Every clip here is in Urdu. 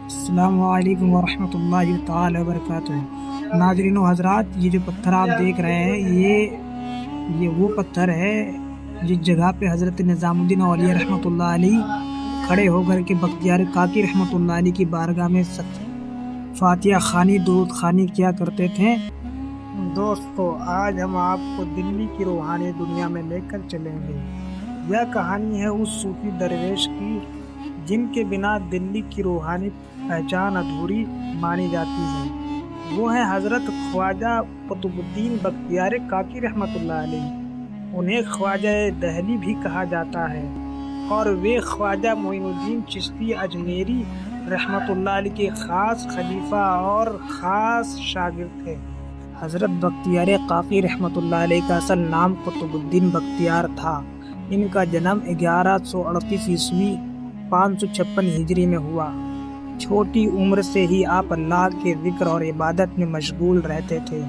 السلام علیکم ورحمۃ اللہ تعالی وبرکاتہ۔ ناظرین و حضرات، یہ جو پتھر آپ دیکھ رہے ہیں یہ وہ پتھر ہے جس جگہ پہ حضرت نظام الدین اولیاء رحمۃ اللہ علیہ کھڑے ہو کر کے بختیار کاکی رحمۃ اللہ علیہ کی بارگاہ میں فاتحہ خوانی درود خوانی کیا کرتے تھے۔ دوستو، آج ہم آپ کو دلی کی روحانی دنیا میں لے کر چلیں گے۔ یہ کہانی ہے اس صوفی درویش کی جن کے بنا دلی کی روحانی پہچان ادھوری مانی جاتی ہے۔ وہ ہیں حضرت خواجہ قطب الدین بختیار کاکی رحمۃ اللہ علیہ۔ انہیں خواجہ دہلی بھی کہا جاتا ہے اور وہ خواجہ معین الدین چشتی اجمیری رحمۃ اللہ علیہ کے خاص خلیفہ اور خاص شاگرد تھے۔ حضرت بختیار کاکی رحمۃ اللہ علیہ کا اصل نام قطب الدین بختیار تھا۔ ان کا جنم 1138 عیسوی 556 ہجری میں ہوا۔ چھوٹی عمر سے ہی آپ اللہ کے ذکر اور عبادت میں مشغول رہتے تھے۔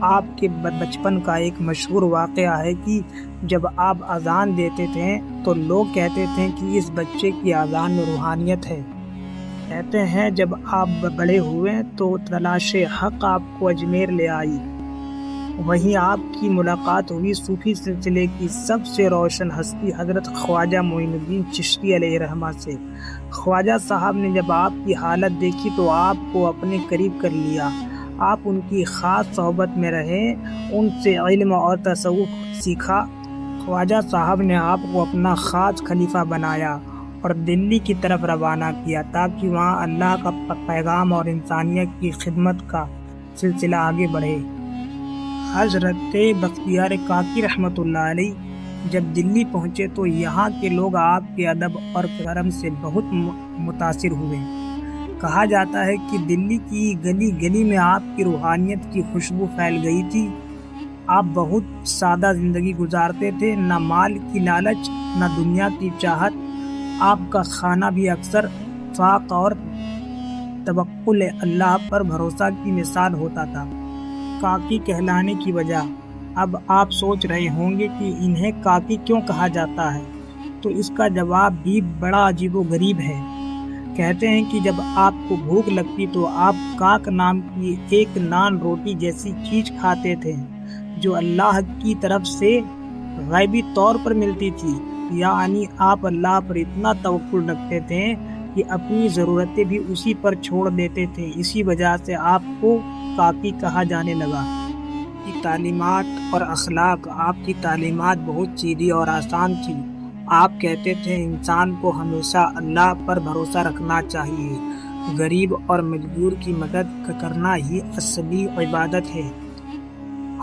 آپ کے بچپن کا ایک مشہور واقعہ ہے کہ جب آپ اذان دیتے تھے تو لوگ کہتے تھے کہ اس بچے کی اذان میں روحانیت ہے۔ کہتے ہیں جب آپ بڑے ہوئے تو تلاش حق آپ کو اجمیر لے آئی۔ وہیں آپ کی ملاقات ہوئی صوفی سلسلے کی سب سے روشن ہستی حضرت خواجہ معین الدین چشتی علیہ رحمہ سے۔ خواجہ صاحب نے جب آپ کی حالت دیکھی تو آپ کو اپنے قریب کر لیا۔ آپ ان کی خاص صحبت میں رہے، ان سے علم اور تصوف سیکھا۔ خواجہ صاحب نے آپ کو اپنا خاص خلیفہ بنایا اور دلی کی طرف روانہ کیا تاکہ وہاں اللہ کا پیغام اور انسانیت کی خدمت کا سلسلہ آگے بڑھے۔ حضرت بختیار کاکی رحمۃ اللہ علیہ جب دلی پہنچے تو یہاں کے لوگ آپ کے ادب اور کرم سے بہت متاثر ہوئے۔ کہا جاتا ہے کہ دلی کی گلی گلی میں آپ کی روحانیت کی خوشبو پھیل گئی تھی۔ آپ بہت سادہ زندگی گزارتے تھے، نہ مال کی لالچ نہ دنیا کی چاہت۔ آپ کا کھانا بھی اکثر فاق اور توکل اللہ پر بھروسہ کی مثال ہوتا تھا۔ کاکی کہلانے کی وجہ، اب آپ سوچ رہے ہوں گے کہ انہیں کاکی کیوں کہا جاتا ہے، تو اس کا جواب بھی بڑا عجیب و غریب ہے۔ کہتے ہیں کہ جب آپ کو بھوک لگتی تو آپ کاک نام کی ایک نان روٹی جیسی چیز کھاتے تھے جو اللہ کی طرف سے غیبی طور پر ملتی تھی، یعنی آپ اللہ پر اتنا توکل رکھتے تھے کہ اپنی ضرورتیں بھی اسی پر چھوڑ دیتے تھے۔ اسی وجہ سے آپ کو کاکی کہا جانے لگا۔ کی تعلیمات اور اخلاق، آپ کی تعلیمات بہت سیدھی اور آسان تھی۔ آپ کہتے تھے انسان کو ہمیشہ اللہ پر بھروسہ رکھنا چاہیے، غریب اور مجبور کی مدد کرنا ہی اصلی عبادت ہے۔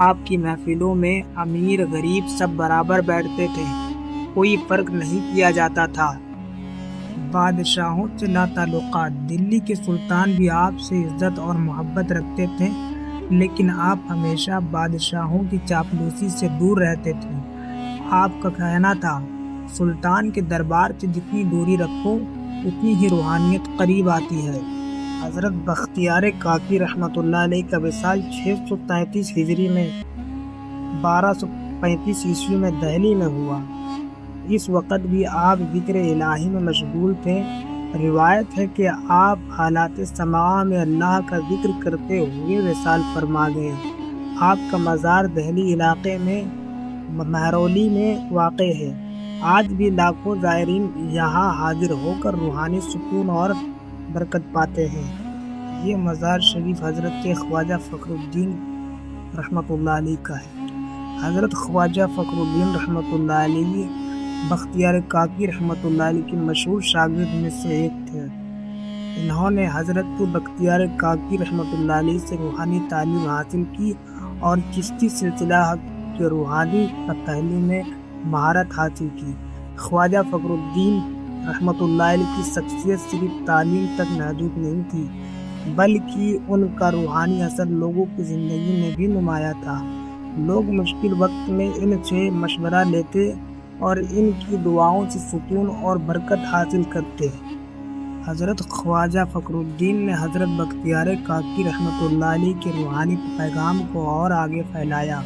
آپ کی محفلوں میں امیر غریب سب برابر بیٹھتے تھے، کوئی فرق نہیں کیا جاتا تھا۔ بادشاہوں سے لا تعلقات، دلی کے سلطان بھی آپ سے عزت اور محبت رکھتے تھے، لیکن آپ ہمیشہ بادشاہوں کی چاپلوسی سے دور رہتے تھے۔ آپ کا کہنا تھا سلطان کے دربار سے جتنی دوری رکھو اتنی ہی روحانیت قریب آتی ہے۔ حضرت بختیار کاکی رحمۃ اللہ علیہ کا وصال 633 ہجری میں 1235 عیسوی میں دہلی میں ہوا۔ اس وقت بھی آپ ذکر الہی میں مشغول تھے۔ روایت ہے کہ آپ حالات سماع میں اللہ کا ذکر کرتے ہوئے وصال فرما گئے۔ آپ کا مزار دہلی علاقے میں مہرولی میں واقع ہے۔ آج بھی لاکھوں زائرین یہاں حاضر ہو کر روحانی سکون اور برکت پاتے ہیں۔ یہ مزار شریف حضرت خواجہ فخر الدین رحمۃ اللہ علیہ کا ہے۔ حضرت خواجہ فخر الدین رحمۃ اللہ علیہ بختیار کاکی رحمۃ اللہ علیہ کے مشہور شاگرد میں سے ایک تھے۔ انہوں نے حضرت بختیار کاکی رحمۃ اللہ علیہ سے روحانی تعلیم حاصل کی اور چشتی سلسلہ کے روحانی پہلو میں مہارت حاصل کی۔ خواجہ فخر الدین رحمۃ اللہ علیہ کی شخصیت صرف تعلیم تک محدود نہیں تھی، بلکہ ان کا روحانی اثر لوگوں کی زندگی میں بھی نمایاں تھا۔ لوگ مشکل وقت میں ان سے مشورہ لیتے اور ان کی دعاؤں سے سکون اور برکت حاصل کرتے۔ حضرت خواجہ فخر الدین نے حضرت بختیار کاکی رحمۃ اللہ علیہ کے روحانی پیغام کو اور آگے پھیلایا۔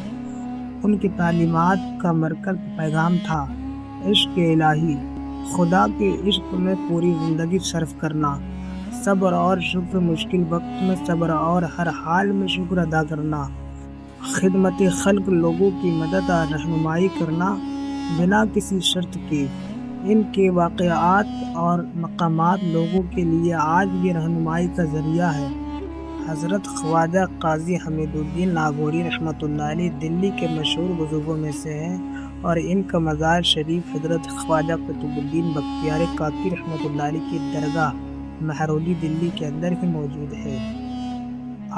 ان کی تعلیمات کا مرکز پیغام تھا عشق الہی، خدا کے عشق میں پوری زندگی صرف کرنا، صبر اور شکر، مشکل وقت میں صبر اور ہر حال میں شکر ادا کرنا، خدمت خلق، لوگوں کی مدد اور رہنمائی کرنا بنا کسی شرط کے۔ ان کے واقعات اور مقامات لوگوں کے لیے آج بھی رہنمائی کا ذریعہ ہے۔ حضرت خواجہ قاضی حمید الدین ناگوری رحمۃ اللہ علیہ دلی کے مشہور بزرگوں میں سے ہیں، اور ان کا مزار شریف حضرت خواجہ قطب الدین بختیار کاکی رحمۃ اللہ علیہ کی درگاہ مہرولی دلی کے اندر ہی موجود ہے۔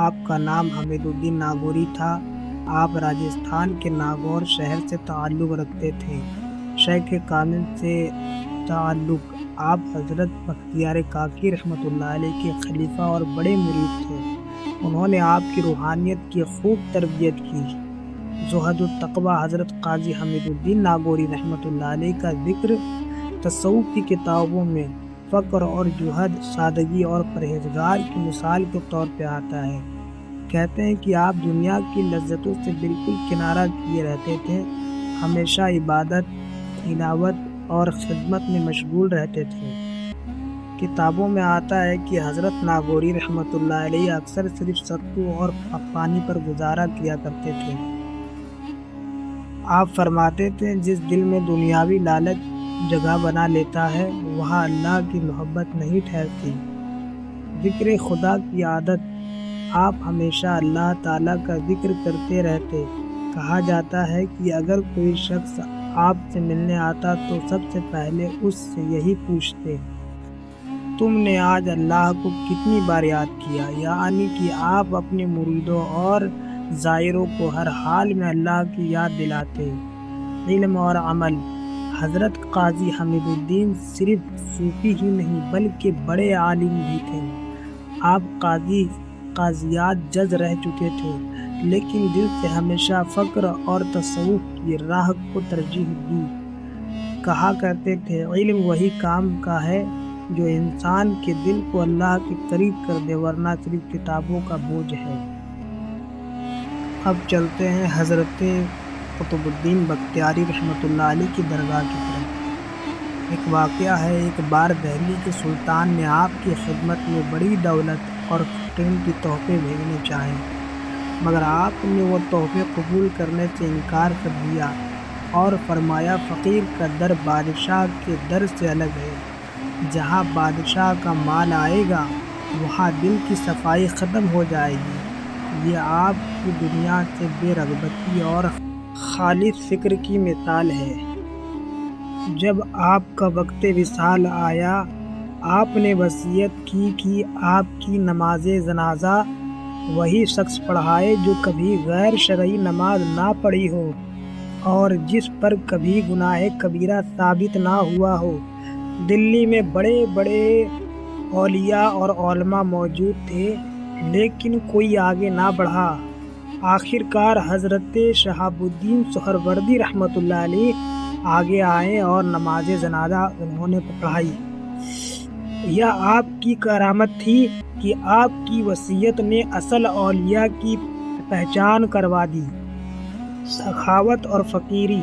آپ کا نام حمید الدین ناگوری تھا۔ آپ راجستھان کے ناگور شہر سے تعلق رکھتے تھے۔ شیخ کامل سے تعلق۔ آپ حضرت بختیار کاکی رحمۃ اللہ علیہ کے خلیفہ اور بڑے مرید تھے۔ انہوں نے آپ کی روحانیت کی خوب تربیت کی۔ زہد التقویٰ حضرت قاضی حمید الدین ناگوری رحمۃ اللہ علیہ کا ذکر تصوف کی کتابوں میں فقر اور جہد، سادگی اور پرہیزگار کی مثال کے طور پہ آتا ہے۔ کہتے ہیں کہ آپ دنیا کی لذتوں سے بالکل کنارہ کیے رہتے تھے، ہمیشہ عبادت، تلاوت اور خدمت میں مشغول رہتے تھے۔ کتابوں میں آتا ہے کہ حضرت ناگوری رحمۃ اللہ علیہ اکثر صرف ستو اور پانی پر گزارا کیا کرتے تھے۔ آپ فرماتے تھے، جس دل میں دنیاوی لالچ جگہ بنا لیتا ہے وہاں اللہ کی محبت نہیں ٹھہرتی۔ ذکر خدا کی عادت۔ آپ ہمیشہ اللہ تعالیٰ کا ذکر کرتے رہتے۔ کہا جاتا ہے کہ اگر کوئی شخص آپ سے ملنے آتا تو سب سے پہلے اس سے یہی پوچھتے، تم نے آج اللہ کو کتنی بار یاد کیا؟ یعنی کہ آپ اپنے مریدوں اور زائروں کو ہر حال میں اللہ کی یاد دلاتے۔ علم اور عمل۔ حضرت قاضی حمید الدین صرف صوفی ہی نہیں بلکہ بڑے عالم بھی تھے۔ آپ قاضیات جج رہ چکے تھے، لیکن دل سے ہمیشہ فقر اور تصوف کی راہ کو ترجیح دی۔ کہا کرتے تھے، علم وہی کام کا ہے جو انسان کے دل کو اللہ کے قریب کر دے، ورنہ صرف کتابوں کا بوجھ ہے۔ اب چلتے ہیں حضرت قطب الدین بختیاری رحمۃ اللہ علیہ کی درگاہ کی طرف۔ ایک واقعہ ہے، ایک بار دہلی کے سلطان نے آپ کی خدمت میں بڑی دولت اور قیمتی تحفے بھیجنے چاہے، مگر آپ نے وہ تحفے قبول کرنے سے انکار کر دیا اور فرمایا، فقیر کا در بادشاہ کے در سے الگ ہے۔ جہاں بادشاہ کا مال آئے گا وہاں دل کی صفائی ختم ہو جائے گی۔ یہ آپ کی دنیا سے بے رغبتی اور خالص فکر کی مثال ہے۔ جب آپ کا وقت وصال آیا، آپ نے وصیت کی کہ آپ کی نماز جنازہ وہی شخص پڑھائے جو کبھی غیر شرعی نماز نہ پڑھی ہو اور جس پر کبھی گناہ کبیرہ ثابت نہ ہوا ہو۔ دلی میں بڑے بڑے اولیاء اور علماء موجود تھے، لیکن کوئی آگے نہ بڑھا۔ آخر کار حضرت شہاب الدین سہروردی رحمۃ اللہ علیہ آگے آئے اور نماز جنازہ انہوں نے پڑھائی۔ یہ آپ کی کرامت تھی کہ آپ کی وصیت نے اصل اولیاء کی پہچان کروا دی۔ سخاوت اور فقیری۔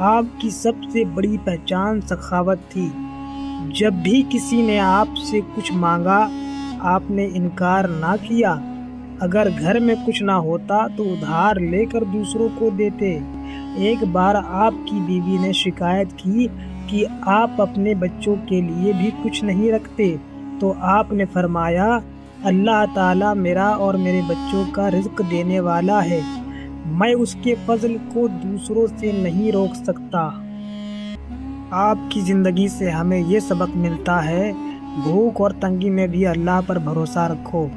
آپ کی سب سے بڑی پہچان سخاوت تھی۔ جب بھی کسی نے آپ سے کچھ مانگا آپ نے انکار نہ کیا۔ اگر گھر میں کچھ نہ ہوتا تو ادھار لے کر دوسروں کو دیتے۔ ایک بار آپ کی بیوی نے شکایت کی کہ آپ اپنے بچوں کے لیے بھی کچھ نہیں رکھتے، تو آپ نے فرمایا، اللہ تعالیٰ میرا اور میرے بچوں کا رزق دینے والا ہے، میں اس کے فضل کو دوسروں سے نہیں روک سکتا۔ آپ کی زندگی سے ہمیں یہ سبق ملتا ہے، بھوک اور تنگی میں بھی اللہ پر بھروسہ رکھو۔